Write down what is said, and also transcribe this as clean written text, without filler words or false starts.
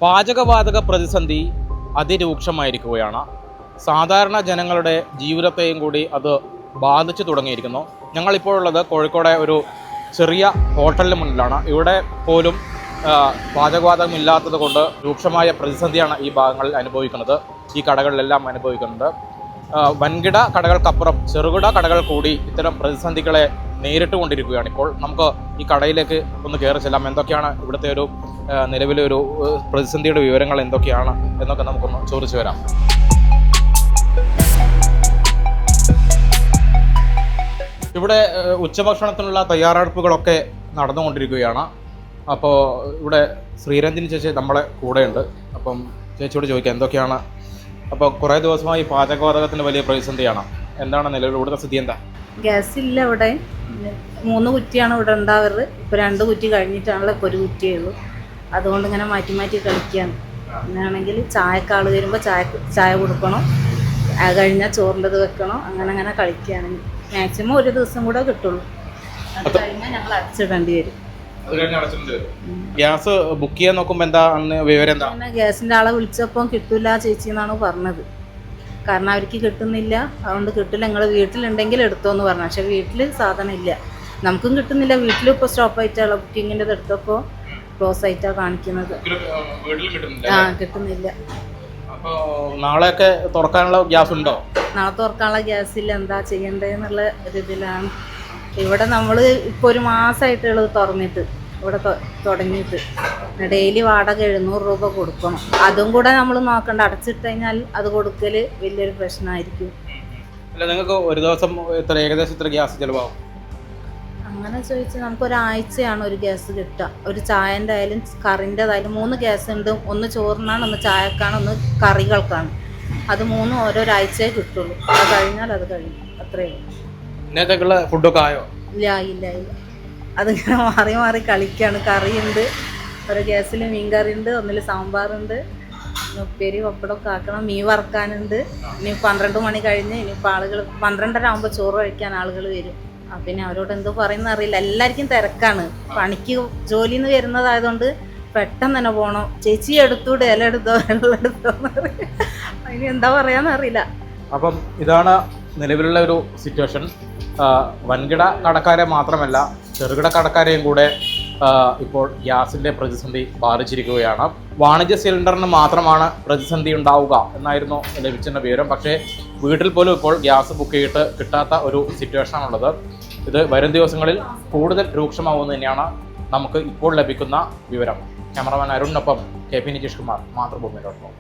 പാചകവാതക പ്രതിസന്ധി അതിരൂക്ഷമായിരിക്കുകയാണ്. സാധാരണ ജനങ്ങളുടെ ജീവിതത്തെയും കൂടി അത് ബാധിച്ചു തുടങ്ങിയിരിക്കുന്നു. ഞങ്ങളിപ്പോൾ ഉള്ളത് കോഴിക്കോടെ ഒരു ചെറിയ ഹോട്ടലിന് മുന്നിലാണ്. ഇവിടെ പോലും പാചകവാതകമില്ലാത്തത് കൊണ്ട് രൂക്ഷമായ പ്രതിസന്ധിയാണ് ഈ ഭാഗങ്ങളിൽ അനുഭവിക്കുന്നത്, ഈ കടകളിലെല്ലാം അനുഭവിക്കുന്നത്. വൻകിട കടകൾക്കപ്പുറം ചെറുകിട കടകൾ കൂടി ഇത്തരം പ്രതിസന്ധികളെ നേരിട്ടുകൊണ്ടിരിക്കുകയാണ്. ഇപ്പോൾ നമുക്ക് ഈ കടയിലേക്ക് ഒന്ന് കയറി ചെല്ലാം. എന്തൊക്കെയാണ് ഇവിടുത്തെ ഒരു നിലവിലെ ഒരു പ്രതിസന്ധിയുടെ വിവരങ്ങൾ എന്തൊക്കെയാണ് എന്നൊക്കെ നമുക്കൊന്ന് ചോദിച്ചു വരാം. ഇവിടെ ഉച്ചഭക്ഷണത്തിനുള്ള തയ്യാറെടുപ്പുകളൊക്കെ നടന്നുകൊണ്ടിരിക്കുകയാണ്. അപ്പോൾ ഇവിടെ ശ്രീരഞ്ജിനി ചേച്ചി നമ്മളെ കൂടെയുണ്ട്. അപ്പം ചേച്ചിയോട് ചോദിക്കാം എന്തൊക്കെയാണ്. അപ്പോൾ കുറേ ദിവസമായി പാചകവാതകത്തിന് വലിയ പ്രതിസന്ധിയാണ്. എന്താണ് നിലവിൽ ഇവിടുത്തെ സ്ഥിതി? എന്താ? ഗ്യാസ് ഇല്ല. ഇവിടെ 3 കുറ്റിയാണ് ഇവിടെ ഉണ്ടാവാറ്. ഇപ്പോൾ 2 കുറ്റി കഴിഞ്ഞിട്ടാണല്ലോ ഇപ്പോൾ 1 കുറ്റിയേ ഉള്ളൂ. അതുകൊണ്ട് ഇങ്ങനെ മാറ്റി മാറ്റി കളിക്കുകയാണ്. പിന്നാണെങ്കിൽ ചായക്കാൾ വരുമ്പോൾ ചായ കൊടുക്കണം, അത് കഴിഞ്ഞാൽ ചോറിൻ്റെത് വെക്കണം, അങ്ങനെ കളിക്കുകയാണ്. മാക്സിമം 1 ദിവസം കൂടെ കിട്ടുള്ളൂ. അത് കഴിഞ്ഞാൽ ഞങ്ങൾ അടച്ചിടേണ്ടി വരും. ഗ്യാസ് ബുക്ക് ചെയ്യാൻ നോക്കുമ്പോൾ എന്താ വിവരം? എന്താ? ഗ്യാസിൻ്റെ ആളെ വിളിച്ചപ്പോൾ കിട്ടില്ല ചേച്ചി എന്നാണ് പറഞ്ഞത്. കാരണം അവർക്ക് കിട്ടുന്നില്ല, അതുകൊണ്ട് കിട്ടില്ല, നിങ്ങൾ വീട്ടിലുണ്ടെങ്കിൽ എടുത്തോന്ന് പറഞ്ഞു. പക്ഷെ വീട്ടിൽ സാധനം ഇല്ല, നമുക്കും കിട്ടുന്നില്ല. വീട്ടിലും ഇപ്പോൾ സ്റ്റോപ്പ് ആയിട്ടാണ് ബുക്കിങ്ങിൻ്റെ എടുത്തപ്പോൾ ക്ലോസ് ആയിട്ടാണ് കാണിക്കുന്നത്. കിട്ടുന്നില്ല. നാളെയൊക്കെ തുറക്കാനുള്ള ഗ്യാസ് ഉണ്ടോ? നാളെ തുറക്കാനുള്ള ഗ്യാസ് ഇല്ല. എന്താ ചെയ്യേണ്ടതെന്നുള്ള ഒരു ഇതിലാണ്. ഇവിടെ നമ്മൾ ഇപ്പോൾ 1 മാസമായിട്ടുള്ളത് തുറന്നിട്ട്, ഇവിടെ തുടങ്ങിയിട്ട് ഡെയിലി വാടക 700 രൂപ കൊടുക്കണം. അതും കൂടെ നമ്മൾ നോക്കണ്ട. അടച്ചിട്ട് കഴിഞ്ഞാൽ അത് കൊടുക്കൽ വലിയൊരു പ്രശ്നമായിരിക്കും. അല്ല, നിങ്ങൾക്ക് ഒരു ദിവസം ഏകദേശം എത്ര ഗ്യാസ് ചിലവാകും? അങ്ങനെ ചോദിച്ചാൽ നമുക്ക് ഒരാഴ്ചയാണ് ഒരു ഗ്യാസ് കിട്ടുക. ഒരു ചായൻ്റെ ആയാലും കറിൻ്റെതായാലും 3 ഗ്യാസ് ഉണ്ട്. ഒന്ന് ചോറിനാണ്, ഒന്ന് ചായക്കാണ്, ഒന്ന് കറികൾക്കാണ്. അത് 3 ഓരോരാഴ്ചയെ കിട്ടുള്ളൂ. അത് കഴിഞ്ഞാൽ അത് കഴിഞ്ഞു, അത്രയേ ഉള്ളൂ. ഇന്നത്തേക്കുള്ള ഫുഡൊക്കെ ആയോ? ഇല്ല. അതിങ്ങനെ മാറി മാറി കളിക്കുകയാണ്. കറിയുണ്ട്, ഒരു ഗ്യാസിൽ മീൻ കറിയുണ്ട്, ഒന്നിൽ സാമ്പാറുണ്ട്, ഉപ്പേരി പപ്പടമൊക്കെ ആക്കണം, മീൻ വറുക്കാനുണ്ട്. ഇനി 12 മണി കഴിഞ്ഞ് ഇനിയിപ്പോൾ ആളുകൾ 12:30 ആകുമ്പോൾ ചോറ് കഴിക്കാൻ ആളുകൾ വരും. പിന്നെ അവരോട് എന്തോ പറയുന്ന അറിയില്ല. എല്ലാവർക്കും തിരക്കാണ്. പണിക്ക് ജോലിയിൽ നിന്ന് വരുന്നതായതുകൊണ്ട് പെട്ടെന്ന് തന്നെ പോകണം. ചേച്ചി എടുത്തൂടെ, ഇല എടുത്തോ, വെള്ളം എടുത്തോന്ന് അറിയാം. അതിന് എന്താ പറയാന്നറിയില്ല. അപ്പം ഇതാണ് നിലവിലുള്ള ഒരു സിറ്റുവേഷൻ. വൻകിട കടക്കാരെ മാത്രമല്ല ചെറുകിട കടക്കാരെയും കൂടെ ഇപ്പോൾ ഗ്യാസിൻ്റെ പ്രതിസന്ധി ബാധിച്ചിരിക്കുകയാണ്. വാണിജ്യ സിലിണ്ടറിന് മാത്രമാണ് പ്രതിസന്ധി ഉണ്ടാവുക എന്നായിരുന്നു ലഭിച്ചിരുന്ന വിവരം. പക്ഷേ വീട്ടിൽ പോലും ഇപ്പോൾ ഗ്യാസ് ബുക്ക് ചെയ്തിട്ട് കിട്ടാത്ത ഒരു സിറ്റുവേഷനാണുള്ളത്. ഇത് വരും ദിവസങ്ങളിൽ കൂടുതൽ രൂക്ഷമാവുമെന്ന് തന്നെയാണ് നമുക്ക് ഇപ്പോൾ ലഭിക്കുന്ന വിവരം. ക്യാമറമാൻ അരുണിനൊപ്പം KP നിതീഷ് കുമാർ, മാതൃഭൂമി.com.